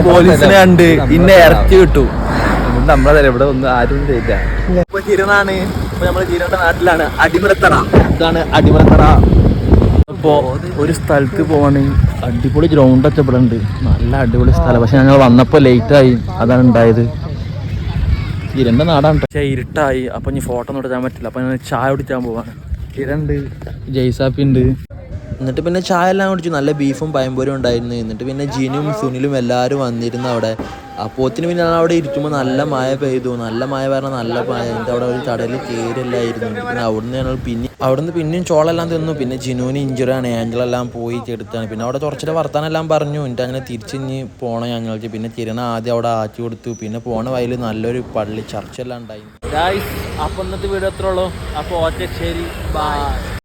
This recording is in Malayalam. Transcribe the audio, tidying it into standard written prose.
പോലീസിനെ കണ്ട് ഇന്നെ ഇറക്കി കിട്ടു. നമ്മളെ ഇവിടെ ഒന്നും ആരും ചെയ്യില്ല. ഇപ്പൊ ചിരണാണ്. ഇപ്പൊ നമ്മള് ചിരന്റെ നാട്ടിലാണ്. അടിമലത്തറ. ഇതാണ് അടിമലത്തറ. ഇപ്പോ ഒരു സ്ഥലത്ത് പോവാണ്. അടിപൊളി ഗ്രൗണ്ട് ഒക്കെ ഇവിടെ ഉണ്ട്. നല്ല അടിപൊളി സ്ഥലം. പക്ഷെ ഞങ്ങൾ വന്നപ്പോ ലേറ്റ് ആയി. അതാണ് ഉണ്ടായത്. ചിരന്റെ നാടാണ്. പക്ഷെ ഇരുട്ടായി. അപ്പൊ ഇനി ഫോട്ടോ ഒന്നും എടുക്കാൻ പറ്റില്ല. അപ്പൊ ഞാൻ ചായ കുടിക്കാൻ പോവാണ്. ചിരണ്ട്, ജയ്സാപ്പി ഉണ്ട്. എന്നിട്ട് പിന്നെ ചായ എല്ലാം കുടിച്ചു. നല്ല ബീഫും പഴംപൊരിയും ഉണ്ടായിരുന്നു. എന്നിട്ട് പിന്നെ ജിനും സുനിലും എല്ലാവരും വന്നിരുന്നു അവിടെ. അപ്പോത്തിന് പിന്നെ അവിടെ ഇരിക്കുമ്പോൾ നല്ല മഴ പെയ്തു. നല്ല മഴ പറഞ്ഞാൽ നല്ല മഴ. എന്നിട്ട് അവിടെ ഒരു കടയിൽ കയറില്ലായിരുന്നു. പിന്നെ അവിടുന്ന് പിന്നെയും ചോളെല്ലാം തിന്നു. പിന്നെ ജിനുവിന് ഇഞ്ചുറിയാണ്. ഏഞ്ചലെല്ലാം പോയി ചെടുത്താണ്. പിന്നെ അവിടെ കുറച്ചിട്ട് വർത്താനെല്ലാം പറഞ്ഞു. എന്നിട്ട് അങ്ങനെ തിരിച്ചിഞ്ഞ് പോകണം ഞങ്ങൾക്ക്. പിന്നെ കിരണ ആദ്യം അവിടെ ആക്കി കൊടുത്തു. പിന്നെ പോണ വയലിൽ നല്ലൊരു പള്ളി ചർച്ചെല്ലാം ഉണ്ടായി. അപ്പം ഇന്നത്തെ വീഡിയോ എത്ര ഉള്ളൂ. അപ്പോൾ ഓക്കെ, ശരി, ബൈ.